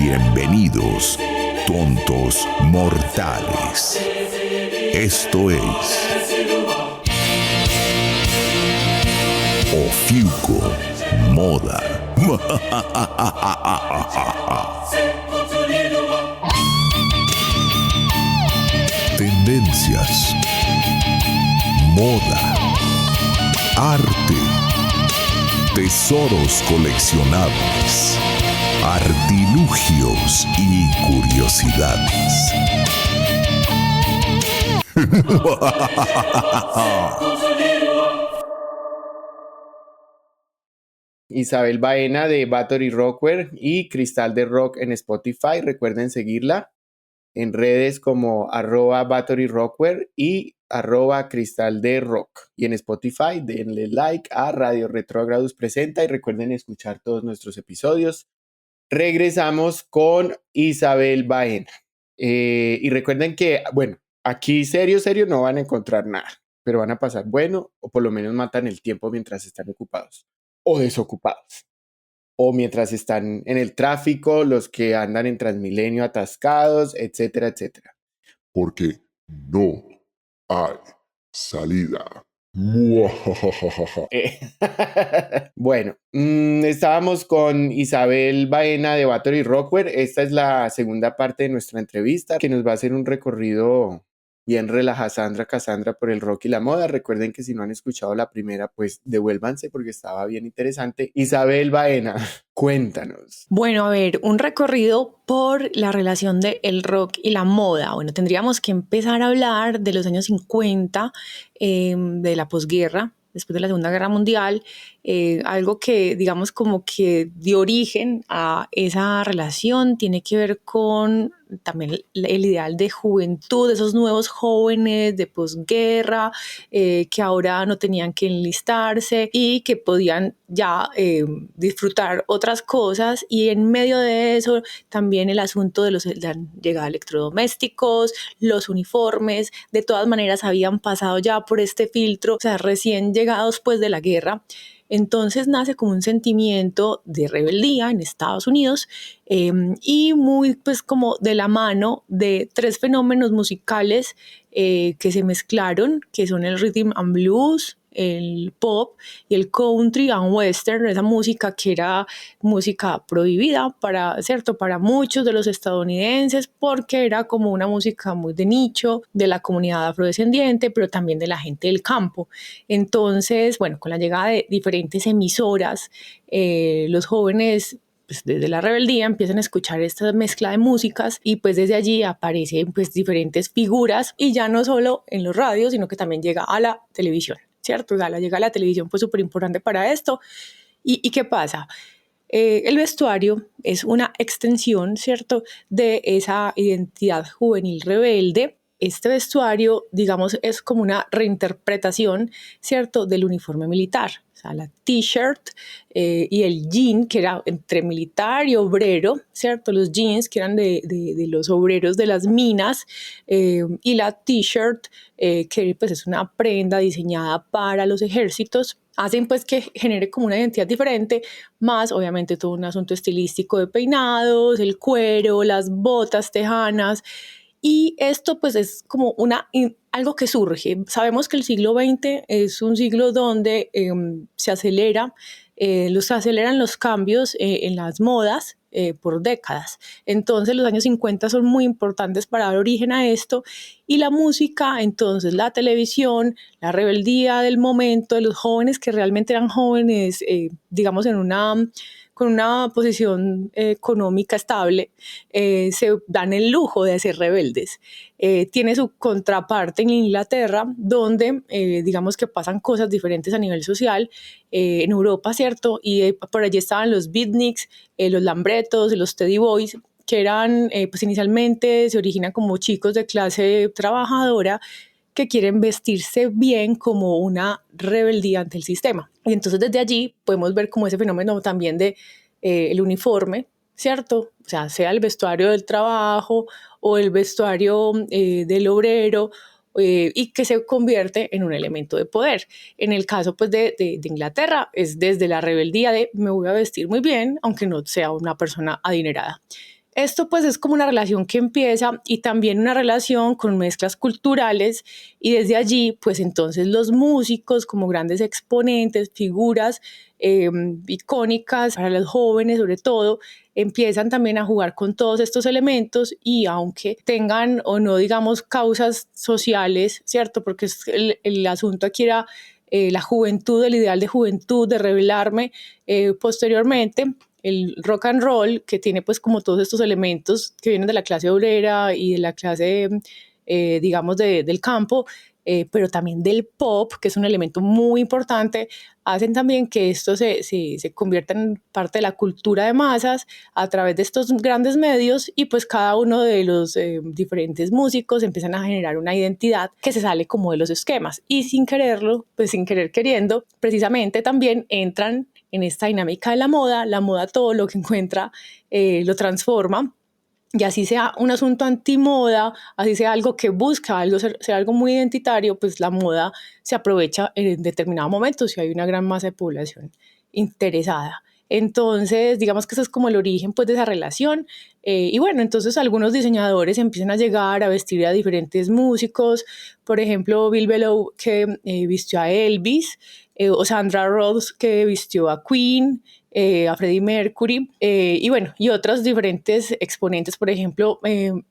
Bienvenidos, tontos mortales. Esto es Ofiuco Moda. Tendencias, moda, arte, tesoros coleccionables, artilugios y curiosidades. Isabel Baena de Battery Rockware y Cristal de Rock en Spotify. Recuerden seguirla en redes como @Battery Rockware y @Cristal de Rock. Y en Spotify denle like a Radio Retrógrados Presenta y recuerden escuchar todos nuestros episodios. Regresamos con Isabel Baena. Y recuerden que, bueno, aquí serio no van a encontrar nada, pero van a pasar bueno o por lo menos matan el tiempo mientras están ocupados o desocupados. O mientras están en el tráfico, los que andan en Transmilenio atascados, etcétera, etcétera. Porque no hay salida. Bueno, estábamos con Isabel Baena de Battery Rockware. Esta es la segunda parte de nuestra entrevista que nos va a hacer un recorrido bien Cassandra por el rock y la moda. Recuerden que si no han escuchado la primera, pues devuélvanse porque estaba bien interesante. Isabel Baena, cuéntanos. Bueno, a ver, un recorrido por la relación del rock y la moda. Bueno, tendríamos que empezar a hablar de los años 50, de la posguerra, después de la Segunda Guerra Mundial, algo que digamos como que dio origen a esa relación tiene que ver con también el ideal de juventud, esos nuevos jóvenes de posguerra que ahora no tenían que enlistarse y que podían ya disfrutar otras cosas, y en medio de eso también el asunto de la llegada de electrodomésticos, los uniformes, de todas maneras habían pasado ya por este filtro, o sea, recién llegados pues de la guerra. Entonces nace como un sentimiento de rebeldía en Estados Unidos y muy pues como de la mano de tres fenómenos musicales que se mezclaron, que son el rhythm and blues, el pop y el country and western, esa música que era música prohibida para muchos de los estadounidenses porque era como una música muy de nicho de la comunidad afrodescendiente, pero también de la gente del campo. Entonces, bueno, con la llegada de diferentes emisoras, los jóvenes pues desde la rebeldía empiezan a escuchar esta mezcla de músicas y pues desde allí aparecen pues diferentes figuras, y ya no solo en los radios, sino que también llega a la televisión, ¿cierto? Llega a la televisión fue súper importante para esto. ¿Y qué pasa? El vestuario es una extensión, ¿cierto?, de esa identidad juvenil rebelde. Este vestuario, digamos, es como una reinterpretación, ¿cierto?, del uniforme militar. O sea, la t-shirt y el jean, que era entre militar y obrero, ¿cierto? Los jeans, que eran de los obreros de las minas, y la t-shirt, que pues es una prenda diseñada para los ejércitos, hacen pues que genere como una identidad diferente, más obviamente todo un asunto estilístico de peinados, el cuero, las botas tejanas. Y esto pues es como algo que surge. Sabemos que el siglo XX es un siglo donde se aceleran los cambios en las modas por décadas. Entonces los años 50 son muy importantes para dar origen a esto, y la música, entonces la televisión, la rebeldía del momento de los jóvenes que realmente eran jóvenes, digamos con una posición económica estable, se dan el lujo de ser rebeldes. Tiene su contraparte en Inglaterra, donde digamos que pasan cosas diferentes a nivel social, en Europa, ¿cierto? Y por allí estaban los beatniks, los lambretos, los teddy boys, que eran, pues inicialmente se originan como chicos de clase trabajadora que quieren vestirse bien como una rebeldía ante el sistema. Y entonces desde allí podemos ver como ese fenómeno también de el uniforme, ¿cierto? O sea el vestuario del trabajo o el vestuario del obrero, y que se convierte en un elemento de poder. En el caso pues de Inglaterra es desde la rebeldía de me voy a vestir muy bien aunque no sea una persona adinerada. Esto pues es como una relación que empieza y también una relación con mezclas culturales, y desde allí pues entonces los músicos como grandes exponentes, figuras icónicas para los jóvenes sobre todo, empiezan también a jugar con todos estos elementos, y aunque tengan o no digamos causas sociales, ¿cierto? Porque el asunto aquí era la juventud, el ideal de juventud, de rebelarme posteriormente. El rock and roll, que tiene pues como todos estos elementos que vienen de la clase obrera y de la clase, digamos, del campo, pero también del pop, que es un elemento muy importante, hacen también que esto se convierta en parte de la cultura de masas a través de estos grandes medios, y pues cada uno de los diferentes músicos empiezan a generar una identidad que se sale como de los esquemas, y sin quererlo, pues sin querer queriendo, precisamente también entran en esta dinámica de la moda todo lo que encuentra lo transforma, y así sea un asunto antimoda, así sea algo que busca algo, sea algo muy identitario, pues la moda se aprovecha en determinado momento si hay una gran masa de población interesada. Entonces, digamos que eso es como el origen pues, de esa relación. Y bueno, entonces algunos diseñadores empiezan a llegar a vestir a diferentes músicos. Por ejemplo, Bill Below, que vistió a Elvis, o Sandra Rhodes, que vistió a Queen, a Freddie Mercury, y bueno, y otros diferentes exponentes, por ejemplo,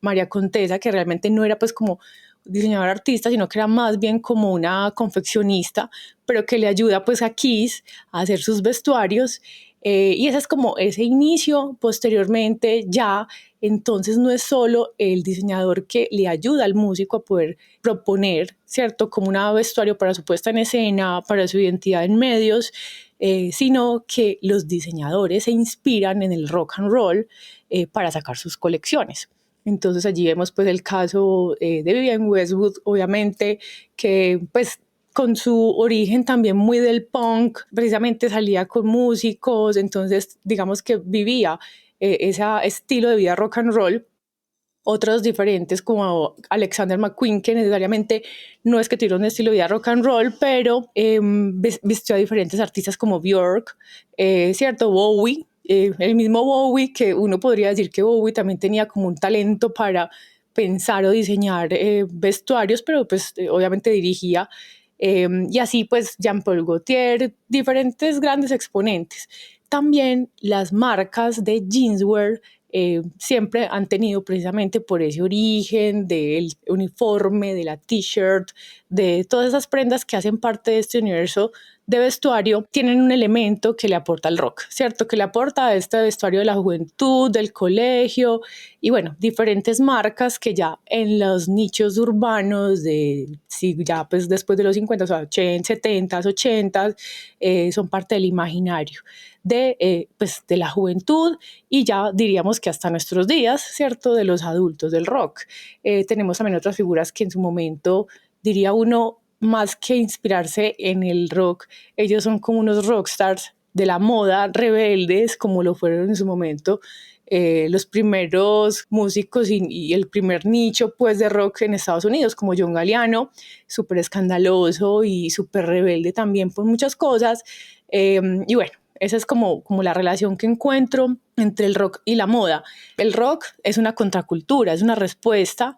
María Contessa, que realmente no era pues como diseñadora artista, sino que era más bien como una confeccionista, pero que le ayuda pues a Kiss a hacer sus vestuarios, y ese es como ese inicio. Posteriormente ya, entonces no es solo el diseñador que le ayuda al músico a poder proponer, ¿cierto? Como un vestuario para su puesta en escena, para su identidad en medios, sino que los diseñadores se inspiran en el rock and roll para sacar sus colecciones. Entonces allí vemos pues el caso de Vivienne Westwood, obviamente, que pues con su origen también muy del punk, precisamente salía con músicos, entonces digamos que vivía ese estilo de vida rock and roll. Otros diferentes como Alexander McQueen, que necesariamente no es que tuviera un estilo de vida rock and roll, pero vistió a diferentes artistas como Björk, ¿cierto? Bowie, el mismo Bowie, que uno podría decir que Bowie también tenía como un talento para pensar o diseñar vestuarios, pero pues obviamente dirigía, y así pues Jean-Paul Gaultier, diferentes grandes exponentes. También las marcas de jeanswear siempre han tenido, precisamente por ese origen del uniforme, de la t-shirt, de todas esas prendas que hacen parte de este universo de vestuario, tienen un elemento que le aporta al rock, ¿cierto? Que le aporta a este vestuario de la juventud, del colegio, y bueno, diferentes marcas que ya en los nichos urbanos de, sí, ya pues después de los 50, o sea, 80, 70, 80, son parte del imaginario pues, de la juventud, y ya diríamos que hasta nuestros días, ¿cierto? De los adultos del rock. Tenemos también otras figuras que en su momento, diría uno, más que inspirarse en el rock, ellos son como unos rockstars de la moda, rebeldes, como lo fueron en su momento los primeros músicos y el primer nicho pues de rock en Estados Unidos, como John Galliano, súper escandaloso y súper rebelde también por muchas cosas. Y bueno, esa es como la relación que encuentro entre el rock y la moda. El rock es una contracultura, es una respuesta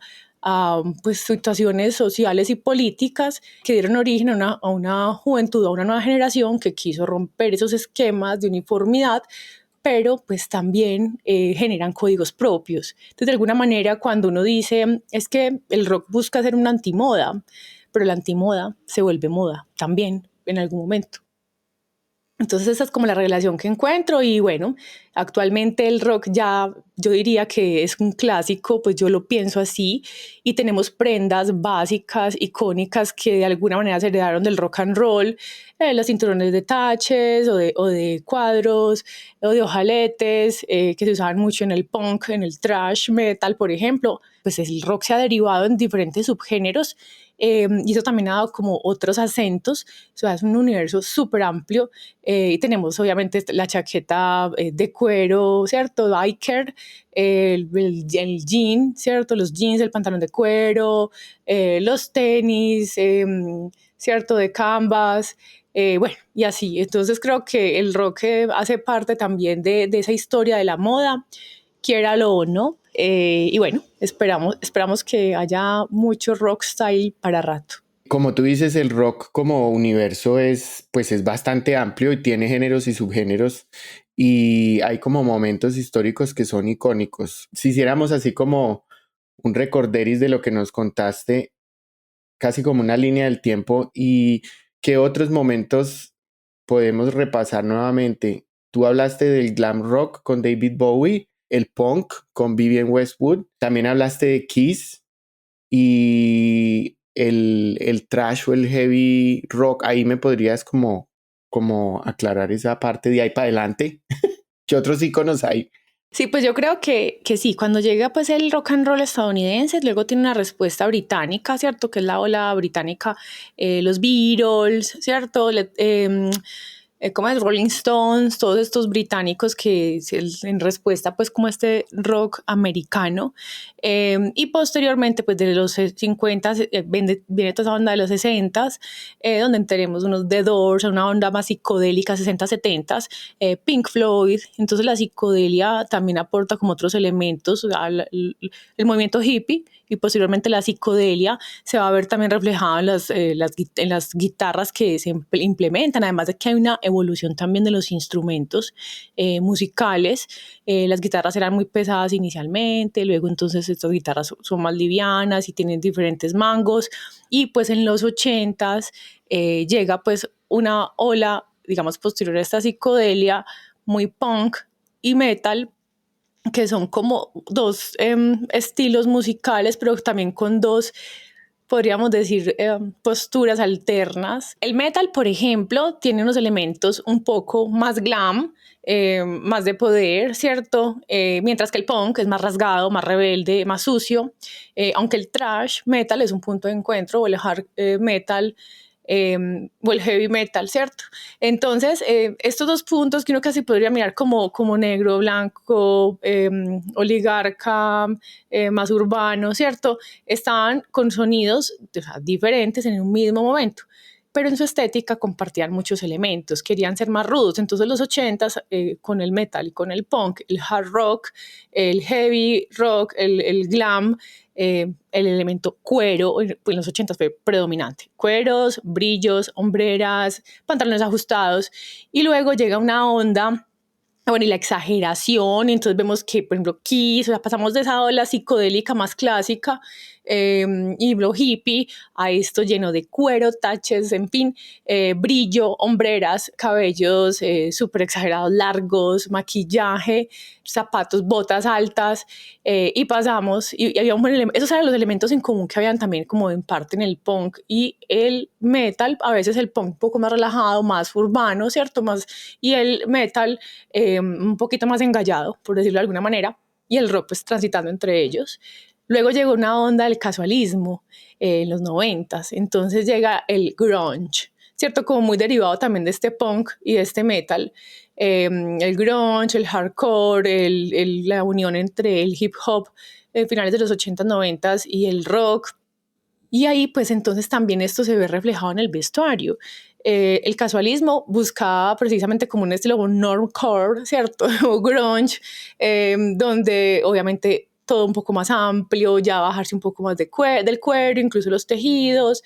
a pues, situaciones sociales y políticas que dieron origen a una juventud, a una nueva generación que quiso romper esos esquemas de uniformidad, pero pues también generan códigos propios. Entonces, de alguna manera, cuando uno dice, es que el rock busca ser una antimoda, pero la antimoda se vuelve moda también en algún momento. Entonces esa es como la relación que encuentro, y bueno, actualmente el rock ya yo diría que es un clásico, pues yo lo pienso así, y tenemos prendas básicas, icónicas, que de alguna manera se heredaron del rock and roll, los cinturones de taches o de cuadros o de ojaletes, que se usaban mucho en el punk, en el thrash metal, por ejemplo. Pues el rock se ha derivado en diferentes subgéneros, y eso también ha dado como otros acentos. O sea, es un universo súper amplio, y tenemos obviamente la chaqueta de cuero, ¿cierto? Biker, el jean, ¿cierto? Los jeans, el pantalón de cuero, los tenis, ¿cierto? De canvas, bueno, y así. Entonces creo que el rock hace parte también de esa historia de la moda, quiéralo o no. Y bueno, esperamos que haya mucho rock style para rato. Como tú dices, el rock como universo pues es bastante amplio y tiene géneros y subgéneros y hay como momentos históricos que son icónicos. Si hiciéramos así como un recorderis de lo que nos contaste, casi como una línea del tiempo, y qué otros momentos podemos repasar nuevamente. Tú hablaste del glam rock con David Bowie, el punk con Vivienne Westwood, también hablaste de Kiss y el thrash o el heavy rock. Ahí me podrías como aclarar esa parte de ahí para adelante. ¿Qué otros iconos hay? Sí, pues yo creo que sí, cuando llega pues el rock and roll estadounidense, luego tiene una respuesta británica, ¿cierto? Que es la ola británica, los Beatles, ¿cierto? Como el Rolling Stones, todos estos británicos que en respuesta pues como este rock americano, y posteriormente pues de los 50 viene toda esa onda de los 60, donde tenemos unos The Doors, una onda más psicodélica 60, 70, Pink Floyd. Entonces la psicodelia también aporta como otros elementos al el movimiento hippie, y posteriormente la psicodelia se va a ver también reflejada en las guitarras que se implementan, además de que hay una evolución también de los instrumentos musicales. Las guitarras eran muy pesadas inicialmente, luego entonces estas guitarras son más livianas y tienen diferentes mangos, y pues en los 80s llega pues una ola, digamos, posterior a esta psicodelia, muy punk y metal, que son como dos estilos musicales, pero también con dos, podríamos decir, posturas alternas. El metal, por ejemplo, tiene unos elementos un poco más glam, más de poder, ¿cierto? Mientras que el punk es más rasgado, más rebelde, más sucio, aunque el thrash metal es un punto de encuentro, o el hard metal, o el heavy metal, ¿cierto? Entonces, estos dos puntos que uno casi podría mirar como negro, blanco, oligarca, más urbano, ¿cierto? Estaban con sonidos, o sea, diferentes en un mismo momento, pero en su estética compartían muchos elementos, querían ser más rudos. Entonces los 80s, con el metal y con el punk, el hard rock, el heavy rock, el glam, el elemento cuero, pues en los 80s fue predominante. Cueros, brillos, hombreras, pantalones ajustados, y luego llega una onda, bueno, y la exageración. Entonces vemos que, por ejemplo, Kiss, o sea, pasamos de esa ola psicodélica más clásica, y lo hippie, a esto lleno de cuero, taches, en fin, brillo, hombreras, cabellos súper exagerados, largos, maquillaje, zapatos, botas altas, y pasamos, y había esos eran los elementos en común que habían también como en parte en el punk y el metal. A veces el punk un poco más relajado, más urbano, ¿cierto? Y el metal un poquito más engallado, por decirlo de alguna manera, y el rock pues transitando entre ellos. Luego llegó una onda del casualismo en los 90s, entonces llega el grunge, ¿cierto? Como muy derivado también de este punk y de este metal. El grunge, el hardcore, la unión entre el hip hop finales de los 80s, 90s y el rock. Y ahí pues entonces también esto se ve reflejado en el vestuario. El casualismo buscaba precisamente como un estilo normcore, ¿cierto? O grunge, donde obviamente todo un poco más amplio, ya bajarse un poco más del cuero, incluso los tejidos,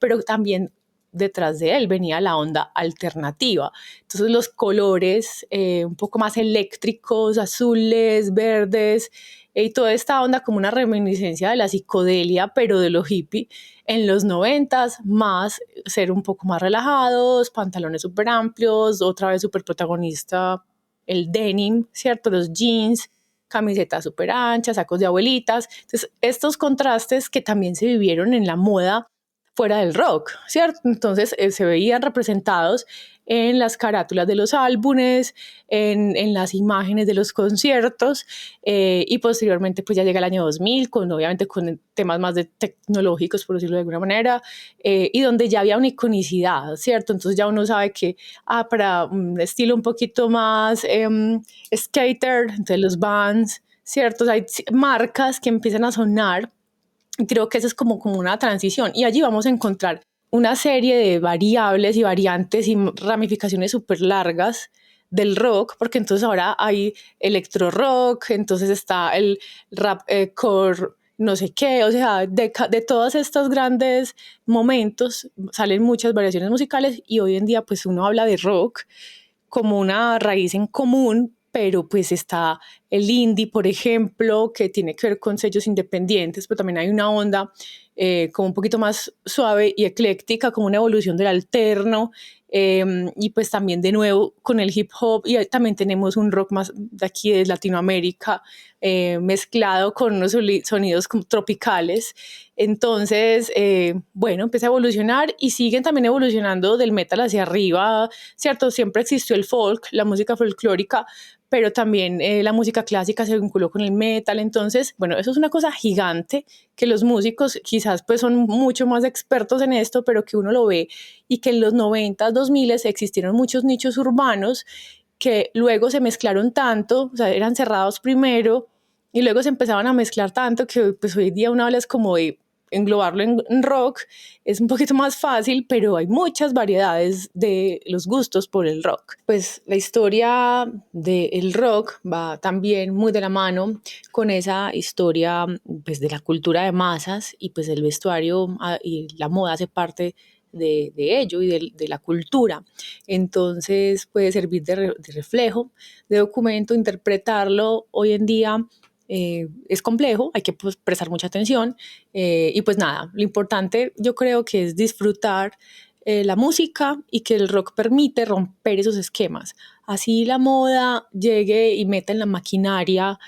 pero también detrás de él venía la onda alternativa. Entonces los colores un poco más eléctricos, azules, verdes, y toda esta onda como una reminiscencia de la psicodelia, pero de lo hippie en los 90s, más ser un poco más relajados, pantalones súper amplios, otra vez súper protagonista el denim, ¿cierto? Los jeans, camisetas súper anchas, sacos de abuelitas. Entonces, estos contrastes que también se vivieron en la moda fuera del rock, ¿cierto? Entonces se veían representados en las carátulas de los álbumes, en las imágenes de los conciertos, y posteriormente pues ya llega el año 2000, obviamente con temas más tecnológicos, por decirlo de alguna manera, y donde ya había una iconicidad, ¿cierto? Entonces ya uno sabe que para un estilo un poquito más skater, entonces los Vans, ¿cierto? O sea, hay marcas que empiezan a sonar. Creo que esa es como una transición, y allí vamos a encontrar una serie de variables y variantes y ramificaciones súper largas del rock, porque entonces ahora hay electro rock, entonces está el rap core, no sé qué, o sea, de todos estos grandes momentos salen muchas variaciones musicales y hoy en día pues uno habla de rock como una raíz en común, pero pues está el indie, por ejemplo, que tiene que ver con sellos independientes, pero también hay una onda como un poquito más suave y ecléctica, como una evolución del alterno, y pues también de nuevo con el hip hop, y también tenemos un rock más de aquí de Latinoamérica, mezclado con unos sonidos como tropicales. Entonces, bueno, empieza a evolucionar y siguen también evolucionando del metal hacia arriba, ¿cierto? Siempre existió el folk, la música folclórica, pero también la música clásica se vinculó con el metal. Entonces, bueno, eso es una cosa gigante que los músicos quizás pues son mucho más expertos en esto, pero que uno lo ve y que en los 90s, 2000 existieron muchos nichos urbanos que luego se mezclaron tanto, o sea, eran cerrados primero y luego se empezaban a mezclar tanto que pues hoy día uno habla es como de englobarlo en rock, es un poquito más fácil, pero hay muchas variedades de los gustos por el rock. Pues la historia del rock va también muy de la mano con esa historia pues, de la cultura de masas y pues el vestuario y la moda hace parte de ello y de la cultura. Entonces puede servir de reflejo, de documento, interpretarlo hoy en día. Es complejo, hay que pues, prestar mucha atención y pues nada, lo importante yo creo que es disfrutar la música y que el rock permite romper esos esquemas. Así la moda llegue y meta en la maquinaria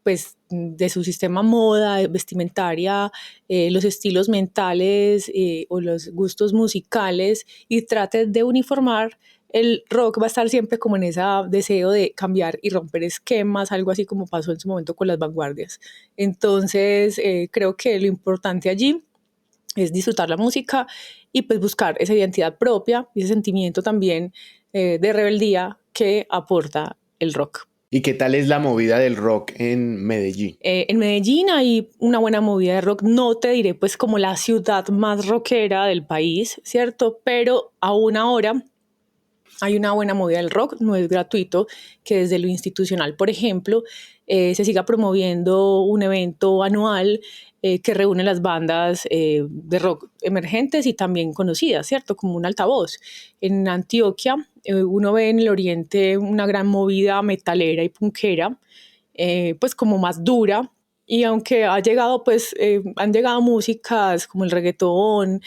pues de su sistema moda, vestimentaria, los estilos mentales o los gustos musicales y trate de uniformar. El rock va a estar siempre como en ese deseo de cambiar y romper esquemas, algo así como pasó en su momento con las vanguardias. Entonces, creo que lo importante allí es disfrutar la música y pues buscar esa identidad propia y ese sentimiento también de rebeldía que aporta el rock. ¿Y qué tal es la movida del rock en Medellín? En Medellín hay una buena movida de rock, no te diré pues como la ciudad más rockera del país, ¿cierto? Pero aún ahora hay una buena movida del rock, no es gratuito que desde lo institucional, por ejemplo, se siga promoviendo un evento anual que reúne las bandas de rock emergentes y también conocidas, ¿cierto? Como un altavoz. En Antioquia uno ve en el oriente una gran movida metalera y punkera, pues como más dura, y aunque ha llegado, pues, han llegado músicas como el reggaetón,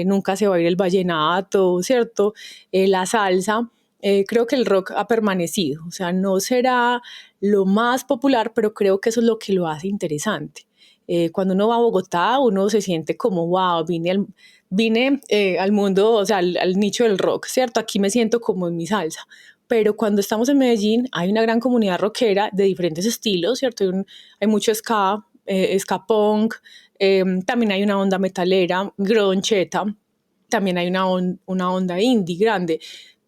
nunca se va a ir el vallenato, ¿cierto? La salsa, creo que el rock ha permanecido, o sea, no será lo más popular, pero creo que eso es lo que lo hace interesante. Cuando uno va a Bogotá, uno se siente como, wow, vine al mundo, o sea, al nicho del rock, ¿cierto? Aquí me siento como en mi salsa. Pero cuando estamos en Medellín hay una gran comunidad rockera de diferentes estilos, ¿cierto? Hay mucho ska, ska punk, también hay una onda metalera, groncheta, también hay una onda indie grande,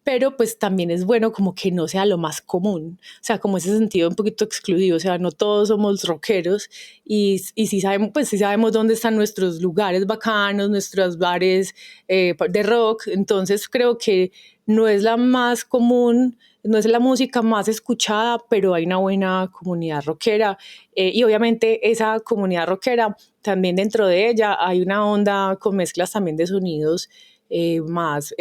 pero pues también es bueno como que no sea lo más común, o sea, como ese sentido un poquito exclusivo, o sea, no todos somos rockeros y sí sabemos, pues sí sabemos dónde están nuestros lugares bacanos, nuestros bares de rock, entonces creo que no es la más común, no es la música más escuchada, pero hay una buena comunidad rockera y obviamente esa comunidad rockera, también dentro de ella hay una onda con mezclas también de sonidos más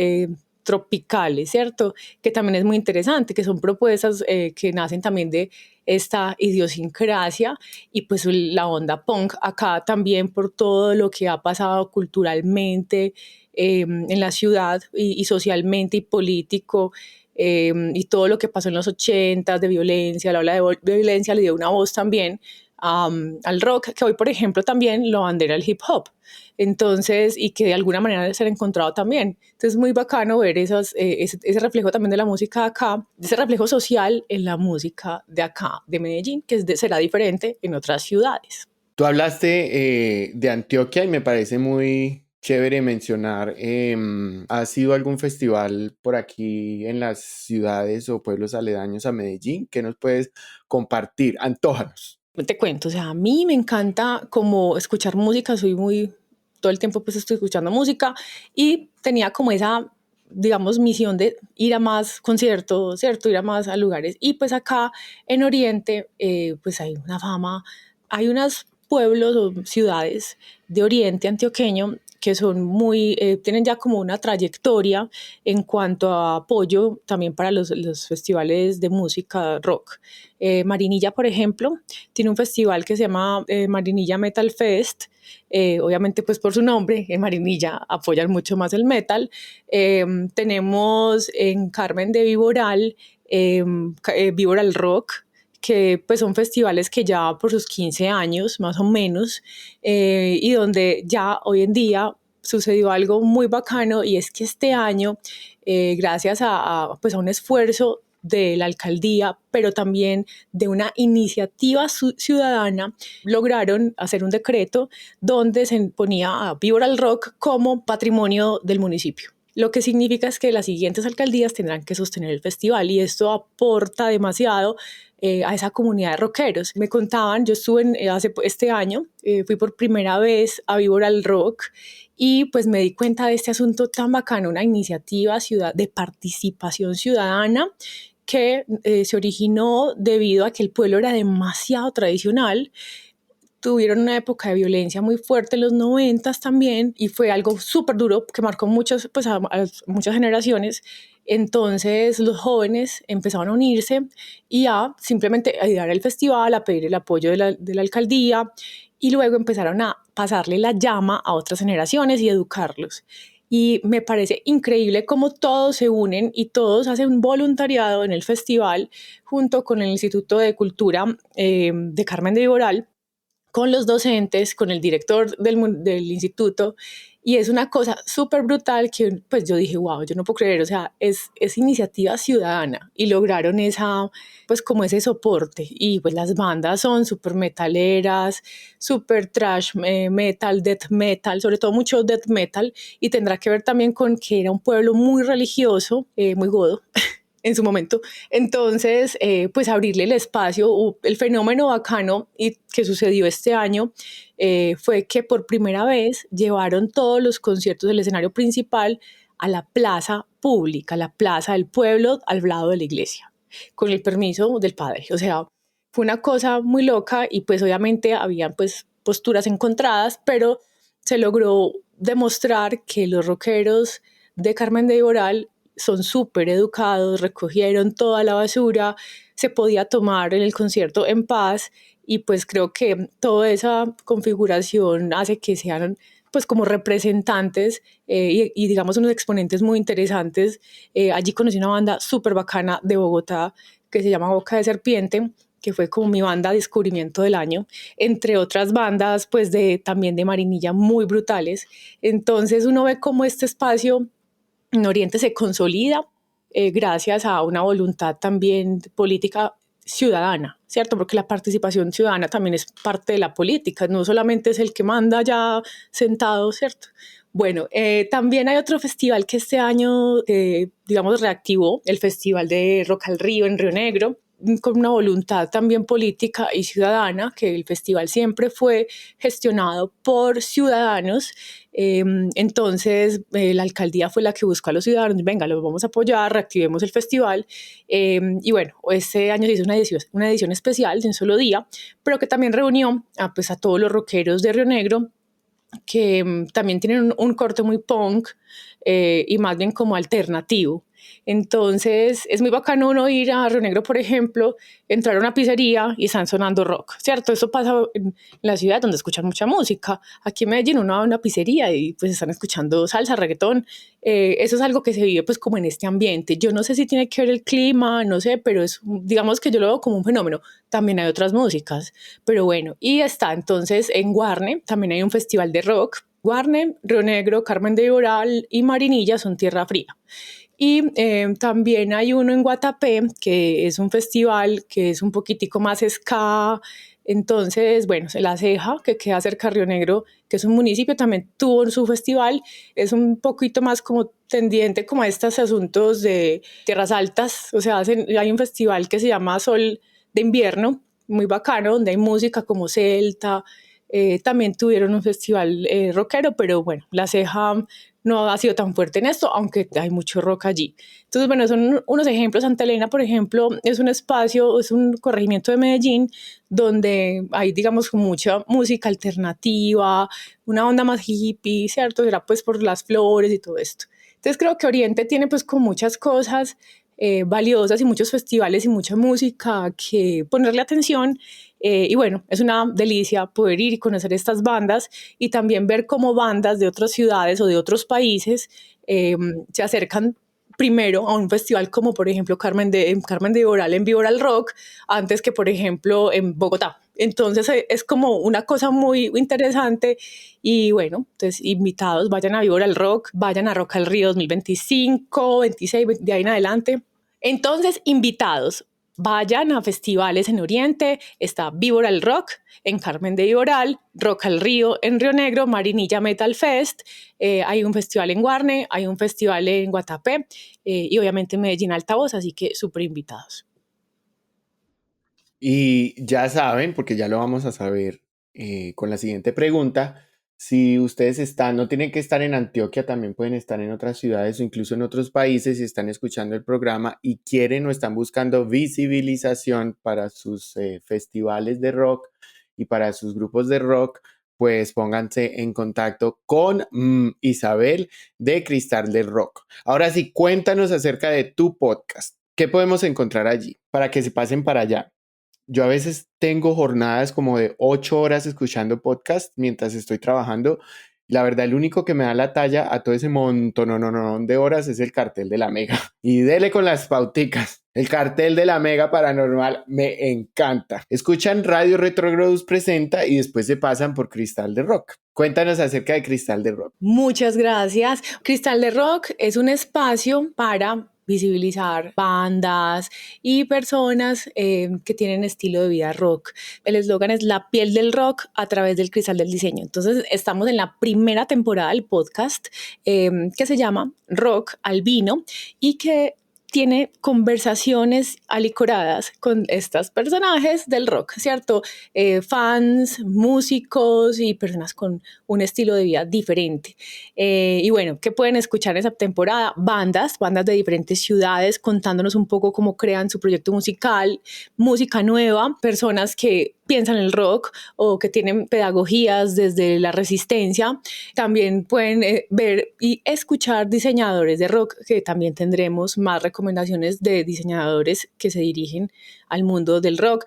tropicales, ¿cierto? Que también es muy interesante, que son propuestas que nacen también de esta idiosincrasia y pues la onda punk acá también por todo lo que ha pasado culturalmente en la ciudad y socialmente y político y todo lo que pasó en los 80s de violencia, la ola de violencia le dio una voz también al rock, que hoy por ejemplo también lo bandera el hip hop. Entonces, y que de alguna manera debe ser encontrado también. Entonces, es muy bacano ver ese reflejo también de la música de acá, ese reflejo social en la música de acá, de Medellín, que será diferente en otras ciudades. Tú hablaste de Antioquia y me parece muy chévere mencionar, ¿ha sido algún festival por aquí en las ciudades o pueblos aledaños a Medellín? ¿Qué nos puedes compartir? Antójanos. Te cuento, o sea, a mí me encanta como escuchar música, soy muy, todo el tiempo pues estoy escuchando música y tenía como esa digamos, misión de ir a más conciertos, ¿cierto? Ir a más a lugares. Y pues acá en Oriente, pues hay una fama, hay unos pueblos o ciudades de Oriente antioqueño que son muy, tienen ya como una trayectoria en cuanto a apoyo también para los festivales de música rock. Marinilla, por ejemplo, tiene un festival que se llama Marinilla Metal Fest. Obviamente pues por su nombre, en Marinilla apoyan mucho más el metal. Tenemos en Carmen de Viboral, Viboral Rock, que pues son festivales que ya por sus 15 años más o menos, y donde ya hoy en día sucedió algo muy bacano, y es que este año, gracias pues a un esfuerzo de la alcaldía, pero también de una iniciativa ciudadana, lograron hacer un decreto donde se ponía a Viboral Rock como patrimonio del municipio. Lo que significa es que las siguientes alcaldías tendrán que sostener el festival, y esto aporta demasiado a esa comunidad de rockeros. Me contaban, yo estuve este año, fui por primera vez a Viboral Rock, y pues me di cuenta de este asunto tan bacano, una iniciativa de participación ciudadana que se originó debido a que el pueblo era demasiado tradicional. Tuvieron una época de violencia muy fuerte en los 90 también, y fue algo súper duro que marcó muchas, pues a muchas generaciones. Entonces los jóvenes empezaron a unirse y a simplemente ayudar al festival, a pedir el apoyo de la alcaldía, y luego empezaron a pasarle la llama a otras generaciones y educarlos. Y me parece increíble cómo todos se unen y todos hacen un voluntariado en el festival junto con el Instituto de Cultura de Carmen de Viboral, con los docentes, con el director del instituto, y es una cosa súper brutal que pues yo dije, wow, yo no puedo creer, o sea, es iniciativa ciudadana, y lograron pues como ese soporte, y pues las bandas son súper metaleras, súper trash metal, death metal, sobre todo mucho death metal, y tendrá que ver también con que era un pueblo muy religioso, muy godo, en su momento. Entonces, pues abrirle el espacio. El fenómeno bacano y que sucedió este año fue que por primera vez llevaron todos los conciertos del escenario principal a la plaza pública, la plaza del pueblo al lado de la iglesia, con el permiso del padre. O sea, fue una cosa muy loca, y pues obviamente habían pues posturas encontradas, pero se logró demostrar que los rockeros de Carmen de Viboral son súper educados, recogieron toda la basura, se podía tomar en el concierto en paz, y pues creo que toda esa configuración hace que sean pues como representantes y digamos unos exponentes muy interesantes. Allí conocí una banda súper bacana de Bogotá que se llama Boca de Serpiente, que fue como mi banda de descubrimiento del año, entre otras bandas pues también de Marinilla muy brutales. Entonces uno ve cómo este espacio en Oriente se consolida gracias a una voluntad también política ciudadana, ¿cierto? Porque la participación ciudadana también es parte de la política, no solamente es el que manda ya sentado, ¿cierto? Bueno, también hay otro festival que este año, digamos, reactivó, el Festival de Rock al Río en Río Negro, con una voluntad también política y ciudadana, que el festival siempre fue gestionado por ciudadanos. Entonces la alcaldía fue la que buscó a los ciudadanos, venga, los vamos a apoyar, reactivemos el festival, y bueno, este año se hizo una edición especial de un solo día, pero que también reunió pues, a todos los rockeros de Río Negro, que también tienen un corte muy punk y más bien como alternativo. Entonces es muy bacano uno ir a Río Negro, por ejemplo, entrar a una pizzería y están sonando rock, ¿cierto? Eso pasa en la ciudad donde escuchan mucha música. Aquí en Medellín uno va a una pizzería y pues están escuchando salsa, reggaetón. Eso es algo que se vive pues como en este ambiente. Yo no sé si tiene que ver el clima, no sé, pero digamos que yo lo veo como un fenómeno. También hay otras músicas, pero bueno, y está entonces en Guarne, también hay un festival de rock. Guarne, Río Negro, Carmen de Viboral y Marinilla son tierra fría. Y también hay uno en Guatapé, que es un festival que es un poquitico más ska. Entonces, bueno, La Ceja, que queda cerca de Río Negro, que es un municipio, también tuvo su festival. Es un poquito más como tendiente como a estos asuntos de tierras altas. O sea, hay un festival que se llama Sol de Invierno, muy bacano, donde hay música como celta, también tuvieron un festival rockero, pero bueno, La Ceja no ha sido tan fuerte en esto, aunque hay mucho rock allí. Entonces, bueno, son unos ejemplos. Santa Elena, por ejemplo, es un espacio, es un corregimiento de Medellín donde hay, digamos, mucha música alternativa, una onda más hippie, ¿cierto? Será pues por las flores y todo esto. Entonces creo que Oriente tiene pues con muchas cosas valiosas y muchos festivales y mucha música que ponerle atención. Y bueno, es una delicia poder ir y conocer estas bandas y también ver cómo bandas de otras ciudades o de otros países se acercan primero a un festival como por ejemplo Carmen de Viboral en Viboral Rock antes que por ejemplo en Bogotá. Entonces es como una cosa muy interesante y bueno, entonces invitados, vayan a Viboral Rock, vayan a Rock al Río 2025, 26, de ahí en adelante. Entonces, invitados, vayan a festivales en Oriente, está Viboral Rock en Carmen de Viboral, Rock al Río en Río Negro, Marinilla Metal Fest, hay un festival en Guarne, hay un festival en Guatapé y obviamente en Medellín Altavoz, así que súper invitados. Y ya saben, porque ya lo vamos a saber con la siguiente pregunta, si ustedes están, no tienen que estar en Antioquia, también pueden estar en otras ciudades o incluso en otros países y están escuchando el programa y quieren o están buscando visibilización para sus festivales de rock y para sus grupos de rock, pues pónganse en contacto con Isabel de Cristal del Rock. Ahora sí, cuéntanos acerca de tu podcast. ¿Qué podemos encontrar allí para que se pasen para allá? Yo a veces tengo jornadas como de 8 horas escuchando podcast mientras estoy trabajando. La verdad, el único que me da la talla a todo ese montón de horas es el cartel de la Mega. Y dele con las pauticas. El cartel de la Mega Paranormal me encanta. Escuchan Radio Retrogrowth presenta y después se pasan por Cristal de Rock. Cuéntanos acerca de Cristal de Rock. Muchas gracias. Cristal de Rock es un espacio para visibilizar bandas y personas que tienen estilo de vida rock. El eslogan es la piel del rock a través del cristal del diseño. Entonces estamos en la primera temporada del podcast que se llama Rock al Vino y que tiene conversaciones alicoradas con estos personajes del rock, ¿cierto? Fans, músicos y personas con un estilo de vida diferente. Y bueno, ¿qué pueden escuchar en esa temporada? Bandas de diferentes ciudades contándonos un poco cómo crean su proyecto musical, música nueva, personas que piensan el rock o que tienen pedagogías desde la resistencia. También pueden ver y escuchar diseñadores de rock, que también tendremos más recomendaciones de diseñadores que se dirigen al mundo del rock.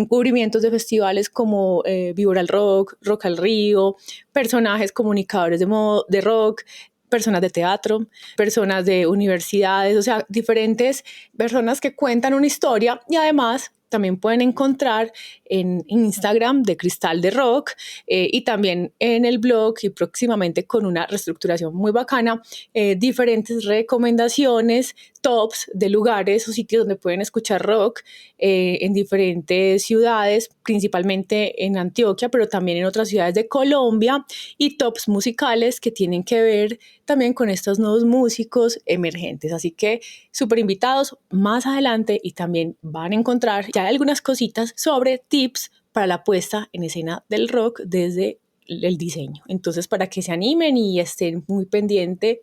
Cubrimientos de festivales como Viboral Rock, Rock al Río, personajes comunicadores de rock, personas de teatro, personas de universidades, o sea, diferentes personas que cuentan una historia y además también pueden encontrar en Instagram de Cristal de Rock y también en el blog y próximamente con una reestructuración muy bacana, diferentes recomendaciones, tops de lugares o sitios donde pueden escuchar rock en diferentes ciudades, principalmente en Antioquia, pero también en otras ciudades de Colombia y tops musicales que tienen que ver también con estos nuevos músicos emergentes. Así que súper invitados más adelante y también van a encontrar ya algunas cositas sobre tips para la puesta en escena del rock desde el diseño. Entonces, para que se animen y estén muy pendientes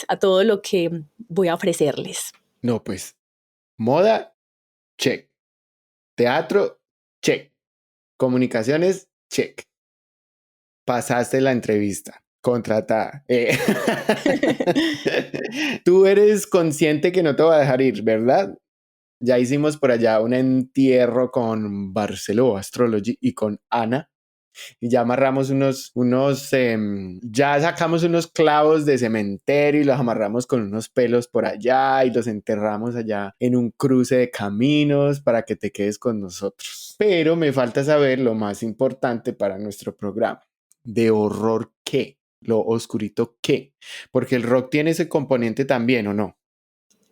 a todo lo que voy a ofrecerles. No, pues, moda, check. Teatro, check. Comunicaciones, check. Pasaste la entrevista. Contratada. Tú eres consciente que no te voy a dejar ir, ¿verdad? Ya hicimos por allá un entierro con Barceló Astrology y con Ana. Y ya amarramos ya sacamos unos clavos de cementerio y los amarramos con unos pelos por allá y los enterramos allá en un cruce de caminos para que te quedes con nosotros. Pero me falta saber lo más importante para nuestro programa. ¿De horror qué? ¿Lo oscurito qué? Porque el rock tiene ese componente también, ¿o no?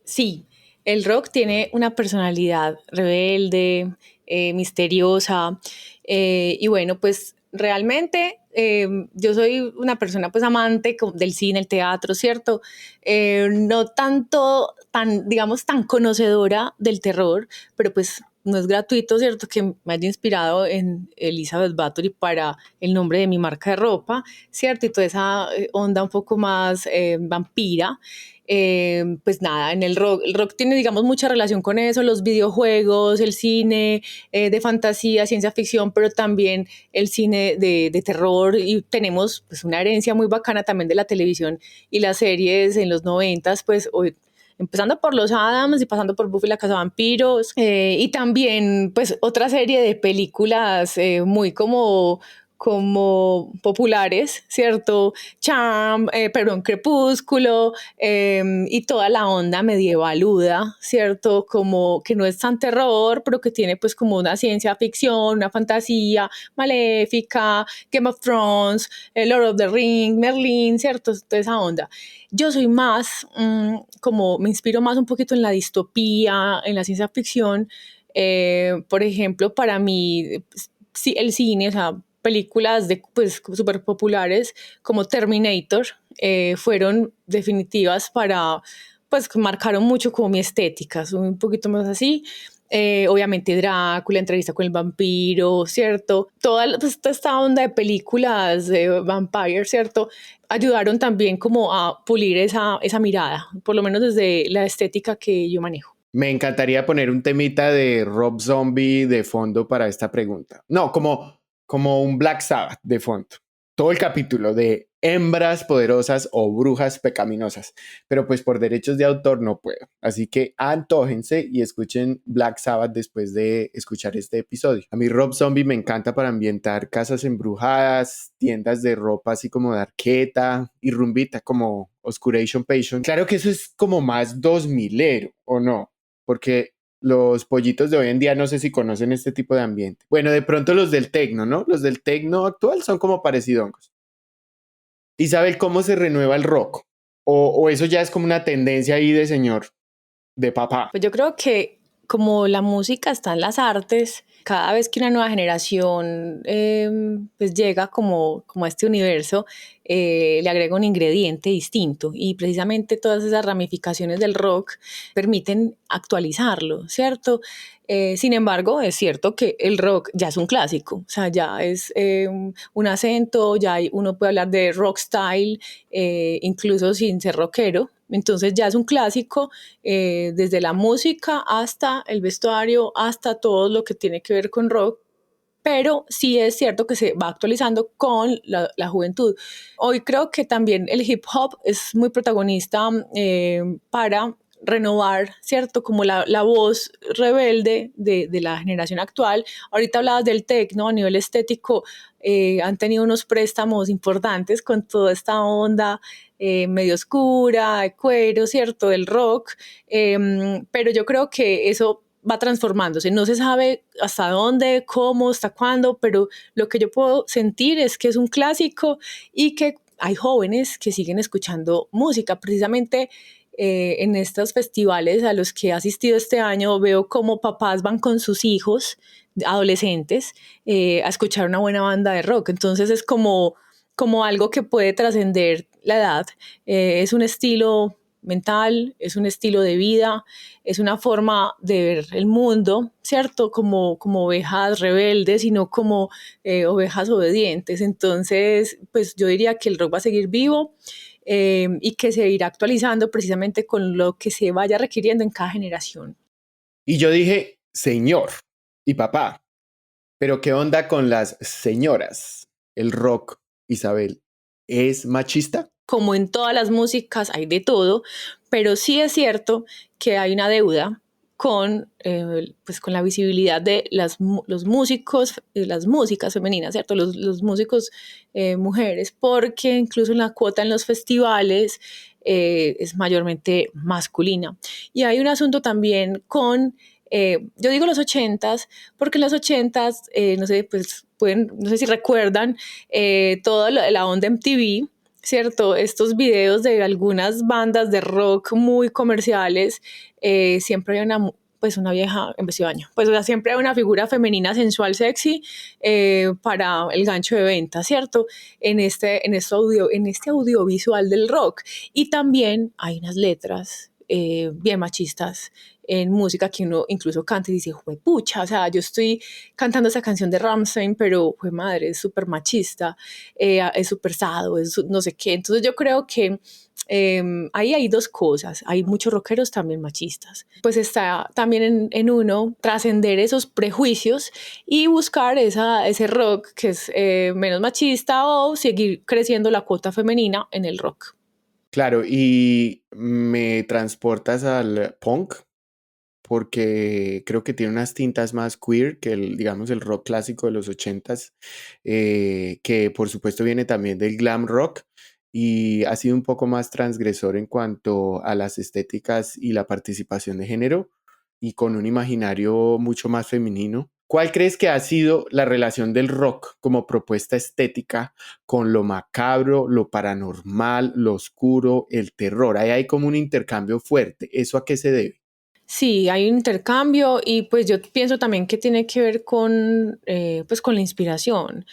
Sí, el rock tiene una personalidad rebelde, misteriosa, y bueno, pues realmente yo soy una persona pues amante del cine, el teatro, ¿cierto? No tanto, digamos, tan conocedora del terror, pero pues no es gratuito, ¿cierto? Que me haya inspirado en Elizabeth Bathory para el nombre de mi marca de ropa, ¿cierto? Y toda esa onda un poco más vampira. Pues nada, en el rock tiene, digamos, mucha relación con eso, los videojuegos, el cine de fantasía, ciencia ficción, pero también el cine de terror, y tenemos pues una herencia muy bacana también de la televisión y las series en los 90s, pues hoy, empezando por los Addams y pasando por Buffy la Cazavampiros, y también pues otra serie de películas muy como populares, ¿cierto? Charm, perdón, Crepúsculo, y toda la onda medievaluda, ¿cierto? Como que no es tan terror, pero que tiene pues como una ciencia ficción, una fantasía, Maléfica, Game of Thrones, Lord of the Rings, Merlin, ¿cierto? Toda esa onda. Yo soy más, como me inspiro más un poquito en la distopía, en la ciencia ficción. Por ejemplo, para mí, sí, el cine, o sea, películas de pues súper populares como Terminator fueron definitivas para, pues marcaron mucho como mi estética, soy un poquito más así. Obviamente Drácula, Entrevista con el vampiro, ¿cierto? Pues, toda esta onda de películas de vampire, ¿cierto? Ayudaron también como a pulir esa mirada, por lo menos desde la estética que yo manejo. Me encantaría poner un temita de Rob Zombie de fondo para esta pregunta. No, como un Black Sabbath de fondo. Todo el capítulo de hembras poderosas o brujas pecaminosas. Pero pues por derechos de autor no puedo. Así que antójense y escuchen Black Sabbath después de escuchar este episodio. A mí Rob Zombie me encanta para ambientar casas embrujadas, tiendas de ropa así como de arqueta y rumbita como Oscuration Passion. Claro que eso es como más 2000ero, ¿o no? Porque los pollitos de hoy en día no sé si conocen este tipo de ambiente. Bueno, de pronto los del tecno, ¿no? Los del tecno actual son como parecidongos. Isabel, ¿cómo se renueva el rock? O eso ya es como una tendencia ahí de señor, de papá. Pues yo creo que como la música está en las artes, cada vez que una nueva generación pues llega como a este universo, le agrega un ingrediente distinto, y precisamente todas esas ramificaciones del rock permiten actualizarlo, ¿cierto? Sin embargo, es cierto que el rock ya es un clásico, o sea, ya es un acento, uno puede hablar de rock style, incluso sin ser rockero. Entonces ya es un clásico, desde la música hasta el vestuario, hasta todo lo que tiene que ver con rock, pero sí es cierto que se va actualizando con la juventud. Hoy creo que también el hip hop es muy protagonista para renovar, ¿cierto? Como la voz rebelde de la generación actual. Ahorita hablabas del techno a nivel estético, han tenido unos préstamos importantes con toda esta onda medio oscura, de cuero, ¿cierto? Del rock, pero yo creo que eso va transformándose, no se sabe hasta dónde, cómo, hasta cuándo, pero lo que yo puedo sentir es que es un clásico y que hay jóvenes que siguen escuchando música. Precisamente en estos festivales a los que he asistido este año veo cómo papás van con sus hijos adolescentes a escuchar una buena banda de rock. Entonces es como algo que puede trascender la edad. Es un estilo mental, es un estilo de vida, es una forma de ver el mundo, ¿cierto? Como ovejas rebeldes y no como ovejas obedientes. Entonces, pues yo diría que el rock va a seguir vivo, y que se irá actualizando precisamente con lo que se vaya requiriendo en cada generación. Y yo dije, señor y papá, pero ¿qué onda con las señoras? ¿El rock, Isabel, es machista? Como en todas las músicas hay de todo, pero sí es cierto que hay una deuda pues con la visibilidad de los músicos, las músicas femeninas, ¿cierto? Los músicos mujeres, porque incluso en la cuota en los festivales es mayormente masculina. Y hay un asunto también yo digo los 80s, porque en los 80s, no sé, pues no sé si recuerdan toda la onda MTV, ¿cierto? Estos videos de algunas bandas de rock muy comerciales, siempre hay una vieja en vestido de baño. Pues o sea, siempre hay una figura femenina sensual, sexy, para el gancho de venta, ¿cierto? En este audiovisual del rock. Y también hay unas letras bien machistas en música, que uno incluso canta y dice, pucha, o sea, yo estoy cantando esa canción de Rammstein, pero, madre, es súper machista, es súper sado, es no sé qué. Entonces yo creo que ahí hay dos cosas, hay muchos rockeros también machistas. Pues está también en uno trascender esos prejuicios y buscar ese rock que es menos machista o seguir creciendo la cuota femenina en el rock. Claro, y me transportas al punk porque creo que tiene unas tintas más queer que digamos, el rock clásico de los 80s, que por supuesto viene también del glam rock y ha sido un poco más transgresor en cuanto a las estéticas y la participación de género y con un imaginario mucho más femenino. ¿Cuál crees que ha sido la relación del rock como propuesta estética con lo macabro, lo paranormal, lo oscuro, el terror? Ahí hay como un intercambio fuerte. ¿Eso a qué se debe? Sí, hay un intercambio y pues yo pienso también que tiene que ver pues con la inspiración.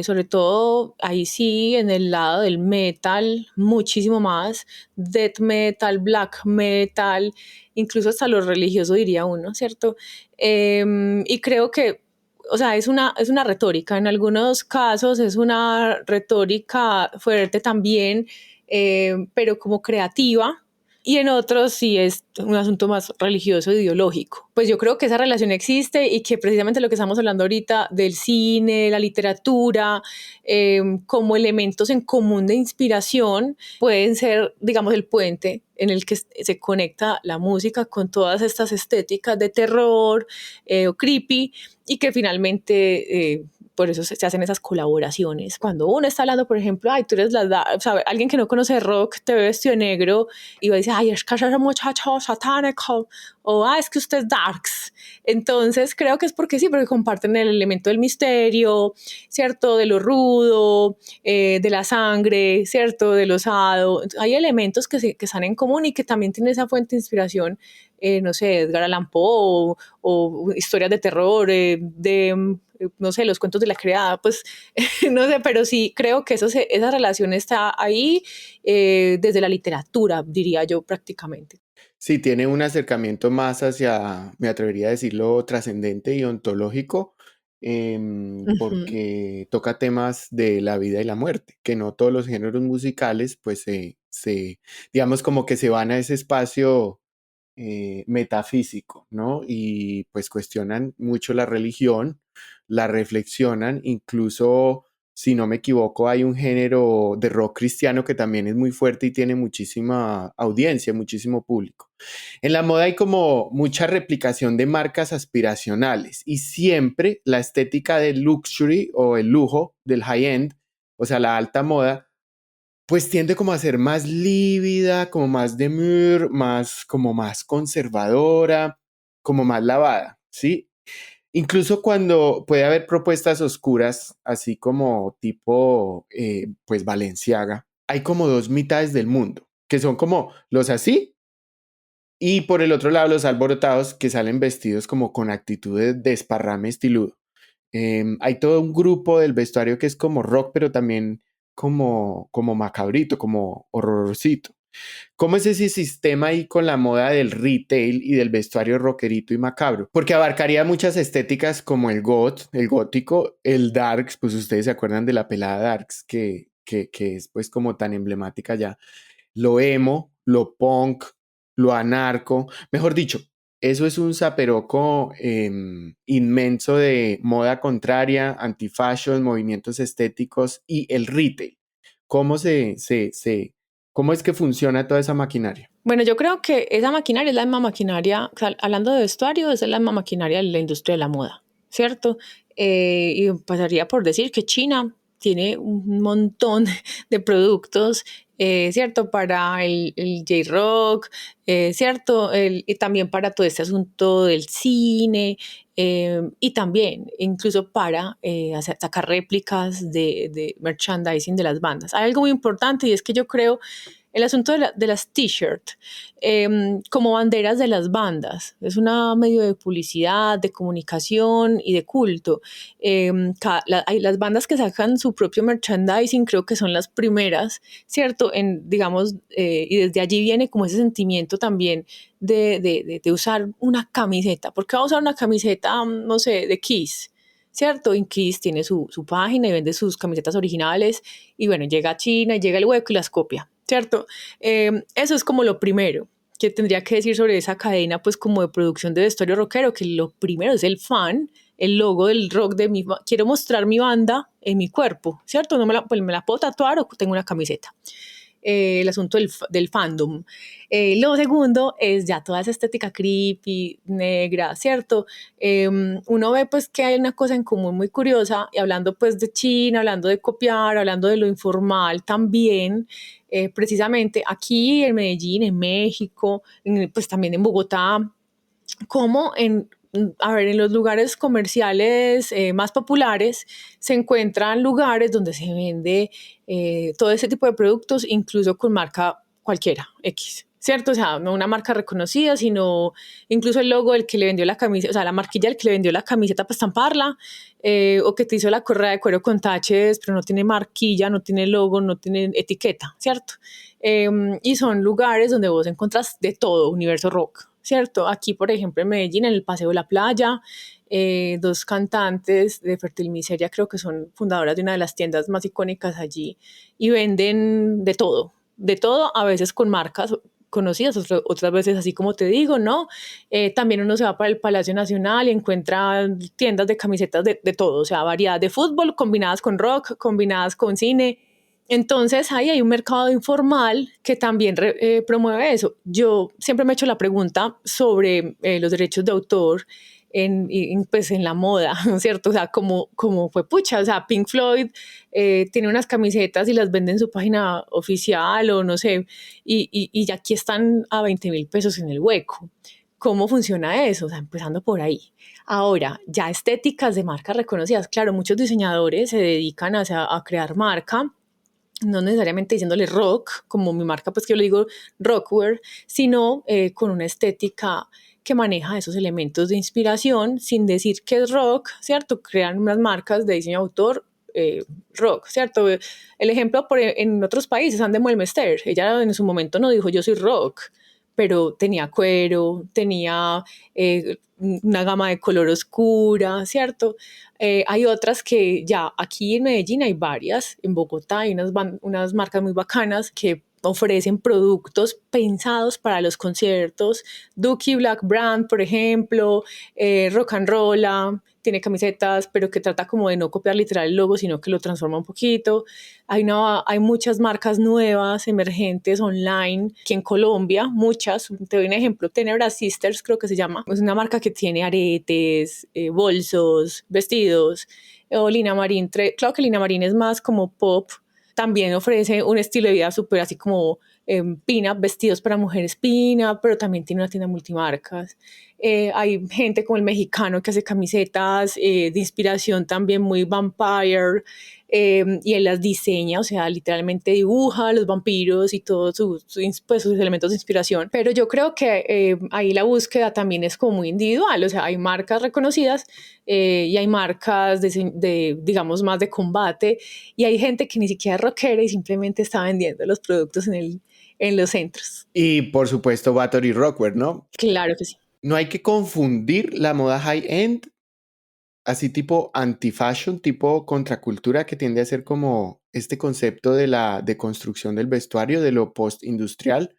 Sobre todo ahí sí en el lado del metal, muchísimo más, death metal, black metal, incluso hasta lo religioso diría uno, ¿cierto? Y creo que, o sea, es una retórica, en algunos casos es una retórica fuerte también, pero como creativa, y en otros sí es un asunto más religioso, ideológico. Pues yo creo que esa relación existe y que precisamente lo que estamos hablando ahorita del cine, la literatura, como elementos en común de inspiración, pueden ser, digamos, el puente en el que se conecta la música con todas estas estéticas de terror o creepy, y que finalmente por eso se hacen esas colaboraciones. Cuando uno está hablando, por ejemplo, ay, tú eres o sea, alguien que no conoce rock te ve vestido de negro y va a decir, ay, es que ese muchacho satánico, o es que usted es darks. Entonces creo que es porque sí, porque comparten el elemento del misterio, ¿cierto? De lo rudo, de la sangre, ¿cierto? Del osado. Hay elementos que están en común y que también tienen esa fuente de inspiración, no sé, Edgar Allan Poe o historias de terror, no sé, los cuentos de la criada, pues no sé, pero sí creo que esa relación está ahí desde la literatura, diría yo prácticamente. Sí, tiene un acercamiento más hacia, me atrevería a decirlo, trascendente y ontológico, Ujú. porque toca temas de la vida y la muerte, que no todos los géneros musicales, pues digamos como que se van a ese espacio metafísico, ¿no? Y pues cuestionan mucho la religión, la reflexionan, incluso, si no me equivoco, hay un género de rock cristiano que también es muy fuerte y tiene muchísima audiencia, muchísimo público. En la moda hay como mucha replicación de marcas aspiracionales y siempre la estética del luxury o el lujo, del high-end, o sea, la alta moda, pues tiende como a ser más lívida, como más demure, como más conservadora, como más lavada, ¿sí? Incluso cuando puede haber propuestas oscuras, así como tipo, pues Balenciaga, hay como dos mitades del mundo, que son como los así y por el otro lado los alborotados que salen vestidos como con actitudes de desparrame estiludo. Hay todo un grupo del vestuario que es como rock, pero también como macabrito, como horrorcito. ¿Cómo es ese sistema ahí con la moda del retail y del vestuario rockerito y macabro? Porque abarcaría muchas estéticas como el goth, el gótico, el darks, pues ustedes se acuerdan de la pelada darks que es pues como tan emblemática ya, lo emo, lo punk, lo anarco, mejor dicho, eso es un zaperoco inmenso de moda contraria, anti-fashion, movimientos estéticos y el retail. ¿Cómo cómo es que funciona toda esa maquinaria? Bueno, yo creo que esa maquinaria es la misma maquinaria, o sea, hablando de vestuario, es la misma maquinaria de la industria de la moda, ¿cierto? Y pasaría por decir que China tiene un montón de productos, ¿cierto? Para el J-Rock, ¿cierto? Y también para todo este asunto del cine, y también incluso para sacar réplicas de merchandising de las bandas. Hay algo muy importante y es que yo creo el asunto de las t-shirts como banderas de las bandas. Es un medio de publicidad, de comunicación y de culto. Hay las bandas que sacan su propio merchandising, creo que son las primeras, ¿cierto? Digamos, y desde allí viene como ese sentimiento también de usar una camiseta. ¿Por qué va a usar una camiseta, no sé, de Kiss? ¿Cierto? En Kiss tiene su página y vende sus camisetas originales y bueno, llega a China y llega el hueco y las copia, ¿cierto? Eso es como lo primero que tendría que decir sobre esa cadena, pues como de producción de vestuario rockero, que lo primero es el fan, el logo del rock quiero mostrar mi banda en mi cuerpo, ¿cierto? No pues me la puedo tatuar o tengo una camiseta. El asunto del fandom. Lo segundo es ya toda esa estética creepy, negra, ¿cierto? Uno ve pues que hay una cosa en común muy curiosa, y hablando pues de China, hablando de copiar, hablando de lo informal también, precisamente aquí en Medellín, en México, pues también en Bogotá, como en los lugares comerciales más populares se encuentran lugares donde se vende todo ese tipo de productos, incluso con marca cualquiera, X, ¿cierto? O sea, no una marca reconocida, sino incluso el logo del que le vendió la camiseta, o sea, la marquilla del que le vendió la camiseta para estamparla, o que te hizo la correa de cuero con taches, pero no tiene marquilla, no tiene logo, no tiene etiqueta, ¿cierto? Y son lugares donde vos encontrás de todo, universo rock, ¿cierto? Aquí, por ejemplo, en Medellín, en el Paseo de la Playa, dos cantantes de Fertil Miseria creo que son fundadoras de una de las tiendas más icónicas allí y venden de todo, a veces con marcas conocidas, otras veces así como te digo, ¿no? También uno se va para el Palacio Nacional y encuentra tiendas de camisetas de todo, o sea, variedad de fútbol combinadas con rock, combinadas con cine. Entonces ahí hay un mercado informal que también promueve eso. Yo siempre me he hecho la pregunta sobre los derechos de autor pues en la moda, ¿cierto? O sea, como fue pucha, o sea, Pink Floyd tiene unas camisetas y las vende en su página oficial o no sé, y aquí están a 20.000 pesos en el hueco. ¿Cómo funciona eso? O sea, empezando por ahí. Ahora, ya estéticas de marcas reconocidas. Claro, muchos diseñadores se dedican a crear marca, no necesariamente diciéndole rock, como mi marca, pues que yo le digo rockwear, sino con una estética que maneja esos elementos de inspiración sin decir que es rock, ¿cierto? Crean unas marcas de diseño de autor rock, ¿cierto? El ejemplo en otros países, Anne de Muelmester, ella en su momento no dijo yo soy rock, pero tenía cuero, tenía una gama de color oscura, ¿cierto? Hay otras que ya aquí en Medellín hay varias, en Bogotá hay unas marcas muy bacanas que ofrecen productos pensados para los conciertos. Dookie Black Brand, por ejemplo, Rock and Rolla, tiene camisetas, pero que trata como de no copiar literal el logo, sino que lo transforma un poquito. Hay muchas marcas nuevas, emergentes, online, que en Colombia, muchas, te doy un ejemplo, Tenebra Sisters creo que se llama, es una marca que tiene aretes, bolsos, vestidos, o Lina Marín, claro que Lina Marín es más como pop, también ofrece un estilo de vida súper así como pin-up, vestidos para mujeres pin-up, pero también tiene una tienda multimarcas. Hay gente como el mexicano que hace camisetas de inspiración también muy vampire, y él las diseña, o sea, literalmente dibuja los vampiros y todos pues, sus elementos de inspiración. Pero yo creo que ahí la búsqueda también es como muy individual, o sea, hay marcas reconocidas y hay marcas digamos, más de combate, y hay gente que ni siquiera es rockera y simplemente está vendiendo los productos en los centros. Y por supuesto, Battery Rockwear, ¿no? Claro que sí. No hay que confundir la moda high-end, así tipo anti-fashion, tipo contracultura, que tiende a ser como este concepto de la deconstrucción del vestuario, de lo post-industrial,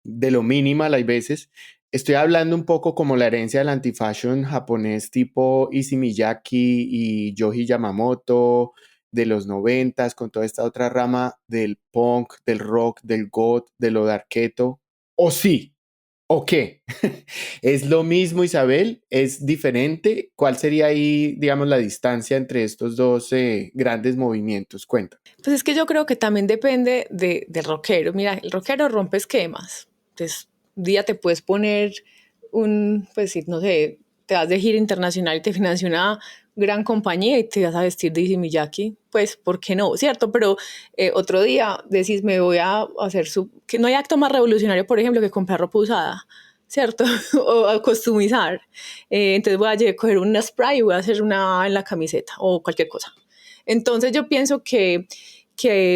de lo minimal hay veces. Estoy hablando un poco como la herencia del anti-fashion japonés tipo Issey Miyake y Yohji Yamamoto de los 90s, con toda esta otra rama del punk, del rock, del goth, de lo darketo. ¿O sí? ¿O qué? ¿Es lo mismo, Isabel? ¿Es diferente? ¿Cuál sería ahí, digamos, la distancia entre estos dos grandes movimientos? Cuenta. Pues es que yo creo que también depende del rockero. Mira, el rockero rompe esquemas. Entonces, un día te puedes poner pues no sé, te vas de gira internacional y te financia gran compañía y te vas a vestir de Issey Miyake, pues, ¿por qué no? ¿Cierto? Pero otro día decís, me voy a hacer que no hay acto más revolucionario, por ejemplo, que comprar ropa usada, ¿cierto? O a customizar. Entonces voy a coger una spray y voy a hacer una en la camiseta o cualquier cosa. Entonces yo pienso que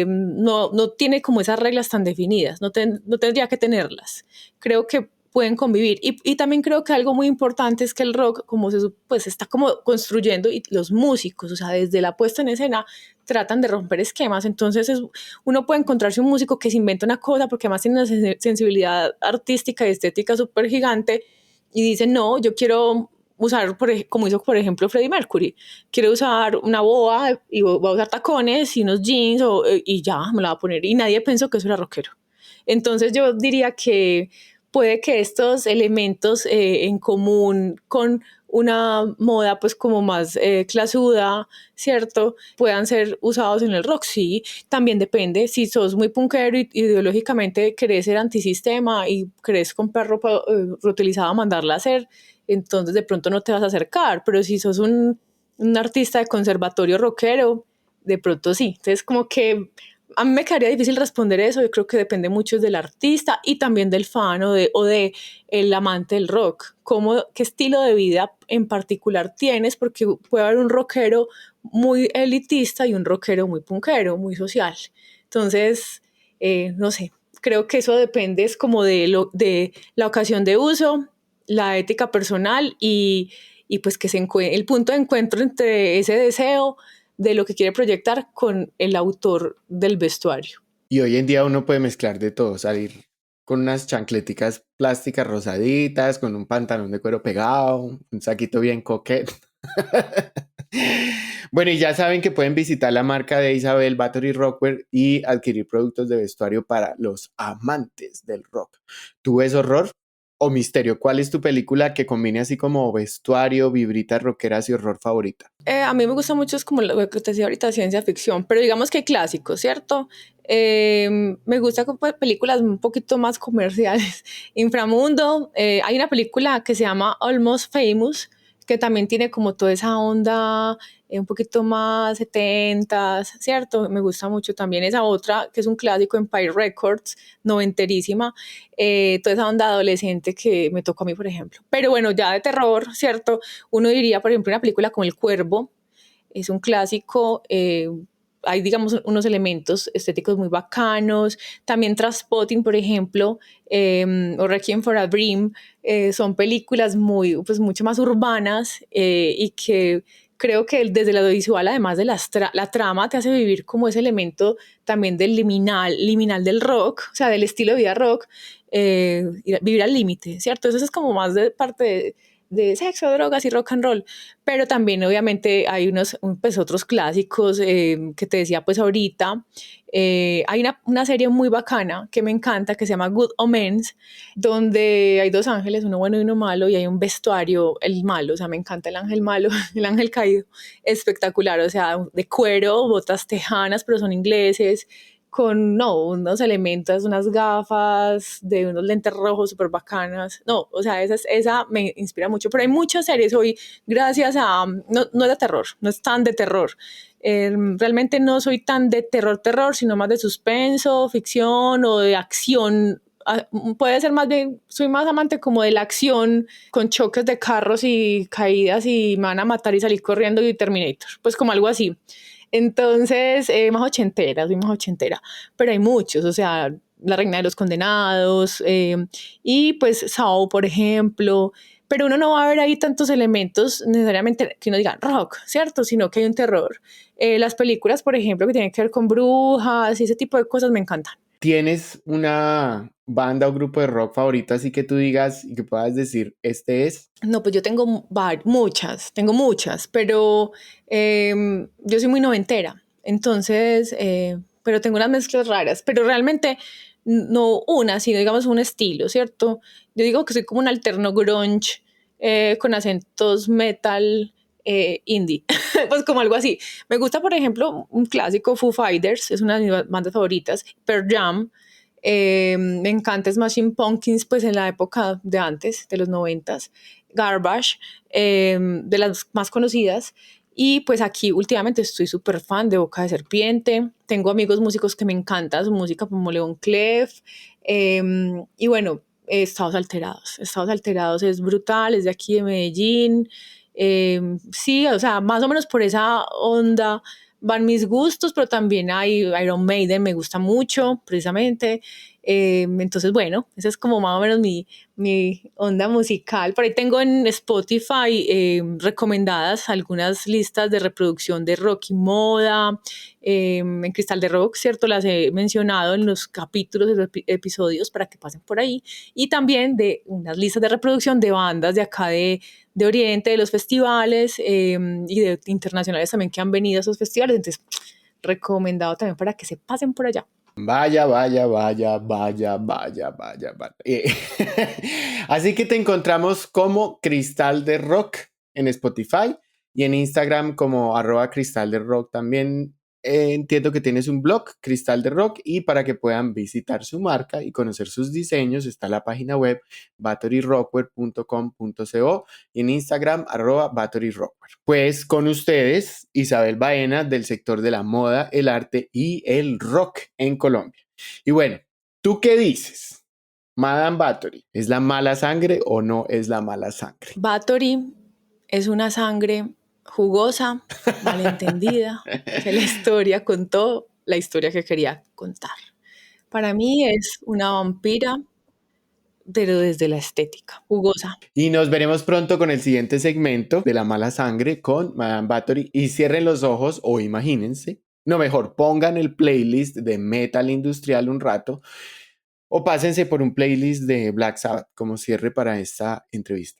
no tiene como esas reglas tan definidas, no tendría que tenerlas. Creo que pueden convivir. Y también creo que algo muy importante es que el rock, como pues está como construyendo, y los músicos, o sea, desde la puesta en escena, tratan de romper esquemas. Entonces uno puede encontrarse un músico que se inventa una cosa porque además tiene una sensibilidad artística y estética súper gigante y dice, no, yo quiero usar, como hizo por ejemplo Freddie Mercury, quiero usar una boa y voy a usar tacones y unos jeans y ya, me la voy a poner. Y nadie pensó que eso era rockero. Entonces yo diría que puede que estos elementos en común con una moda pues como más clasuda, ¿cierto? Puedan ser usados en el rock, sí. También depende, si sos muy punkero y ideológicamente querés ser antisistema y querés comprar ropa reutilizada, mandarla a hacer, entonces de pronto no te vas a acercar, pero si sos un artista de conservatorio rockero, de pronto sí. Entonces como que a mí me quedaría difícil responder eso. Yo creo que depende mucho del artista y también del fan o de el amante del rock. ¿Qué estilo de vida en particular tienes? Porque puede haber un rockero muy elitista y un rockero muy punkero, muy social. Entonces, no sé, creo que eso depende es como de la ocasión de uso, la ética personal y pues que el punto de encuentro entre ese deseo de lo que quiere proyectar con el autor del vestuario. Y hoy en día uno puede mezclar de todo, salir con unas chancleticas plásticas rosaditas, con un pantalón de cuero pegado, un saquito bien coquete. Bueno, y ya saben que pueden visitar la marca de Isabel Bathory Rockwear y adquirir productos de vestuario para los amantes del rock. ¿Tú ves horror o misterio? ¿Cuál es tu película que combine así como vestuario, vibritas rockeras y horror favorita? A mí me gusta mucho, es como lo que te decía ahorita, ciencia ficción, pero digamos que hay clásicos, ¿cierto? Me gusta películas un poquito más comerciales. Inframundo, hay una película que se llama Almost Famous, que también tiene como toda esa onda un poquito más 70s, ¿cierto? Me gusta mucho también esa otra, que es un clásico, Empire Records, noventerísima, toda esa onda adolescente que me tocó a mí, por ejemplo. Pero bueno, ya de terror, ¿cierto? Uno diría, por ejemplo, una película como El Cuervo, es un clásico, hay, digamos, unos elementos estéticos muy bacanos. También Trainspotting, por ejemplo, o Requiem for a Dream, son películas pues, mucho más urbanas y que creo que desde lo visual, además de la trama, te hace vivir como ese elemento también del liminal del rock, o sea, del estilo de vida rock, vivir al límite, ¿cierto? Eso es como más de parte de sexo, drogas y rock and roll, pero también obviamente hay pues, otros clásicos que te decía pues ahorita. Hay una serie muy bacana que me encanta que se llama Good Omens, donde hay dos ángeles, uno bueno y uno malo, y hay un vestuario, el malo, o sea, me encanta el ángel malo, el ángel caído, espectacular, o sea, de cuero, botas tejanas, pero son ingleses, con unos elementos, unas gafas, de unos lentes rojos súper bacanas. No, o sea, esa me inspira mucho. Pero hay muchas series hoy, gracias a... No es de terror, no es tan de terror. Realmente no soy tan de terror, sino más de suspenso, ficción o de acción. Puede ser más bien, soy más amante como de la acción con choques de carros y caídas y me van a matar y salir corriendo y Terminator, pues como algo así. Entonces, soy más ochentera, pero hay muchos, o sea, La Reina de los Condenados y pues Saw, por ejemplo, pero uno no va a ver ahí tantos elementos necesariamente que uno diga rock, ¿cierto? Sino que hay un terror. Las películas, por ejemplo, que tienen que ver con brujas y ese tipo de cosas me encantan. ¿Tienes una banda o grupo de rock favorito así que tú digas y que puedas decir, este es? No, pues yo tengo muchas, pero yo soy muy noventera, entonces, pero tengo unas mezclas raras, pero realmente no una, sino digamos un estilo, ¿cierto? Yo digo que soy como un alterno grunge con acentos metal indie, pues como algo así. Me gusta, por ejemplo, un clásico, Foo Fighters, es una de mis bandas favoritas, Pearl Jam. Me encanta Smashing Pumpkins, pues en la época de antes, de los 90s. Garbage, de las más conocidas. Y pues aquí últimamente estoy súper fan de Boca de Serpiente. Tengo amigos músicos que me encanta su música, como León Clef. Y bueno, Estados Alterados. Estados Alterados es brutal, es de aquí de Medellín. Sí, o sea, más o menos por esa onda van mis gustos, pero también hay Iron Maiden, me gusta mucho, precisamente. Entonces, bueno, esa es como más o menos mi onda musical. Por ahí tengo en Spotify recomendadas algunas listas de reproducción de rock y moda. En Cristal de Rock, ¿cierto? Las he mencionado en los capítulos de los episodios para que pasen por ahí. Y también de unas listas de reproducción de bandas de acá de Oriente, de los festivales y de internacionales también que han venido a esos festivales. Entonces, recomendado también para que se pasen por allá. Vaya. Así que te encontramos como Cristal de Rock en Spotify y en Instagram como @Cristal de Rock. También entiendo que tienes un blog, Cristal de Rock, y para que puedan visitar su marca y conocer sus diseños está la página web batteryrockware.com.co y en Instagram @batteryrockware. Pues con ustedes, Isabel Baena, del sector de la moda, el arte y el rock en Colombia. Y bueno, ¿tú qué dices? Madame Bathory, ¿es la mala sangre o no es la mala sangre? Bathory es una sangre jugosa, malentendida, que la historia contó la historia que quería contar. Para mí es una vampira, pero desde la estética, jugosa. Y nos veremos pronto con el siguiente segmento de La Mala Sangre con Madame Bathory. Y cierren los ojos o imagínense, no mejor, pongan el playlist de metal industrial un rato o pásense por un playlist de Black Sabbath como cierre para esta entrevista.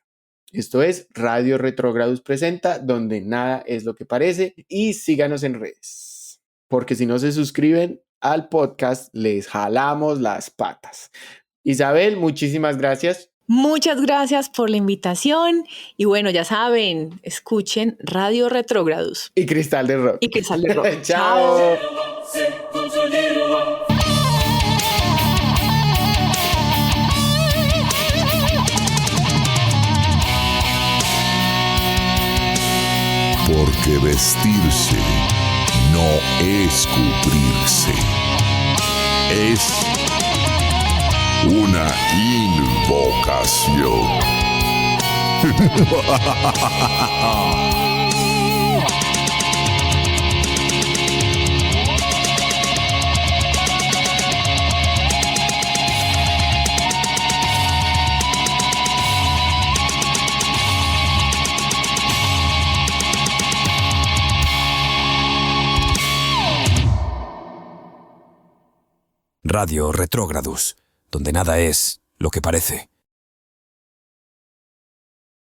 Esto es Radio Retrógrados presenta, donde nada es lo que parece, y síganos en redes, porque si no se suscriben al podcast, les jalamos las patas. Isabel, muchísimas gracias. Muchas gracias por la invitación y bueno, ya saben, escuchen Radio Retrógrados. Y Cristal de Rock. Y Cristal de Rock. Chao. Porque vestirse no es cubrirse, es una invocación. Radio Retrógrados, donde nada es lo que parece.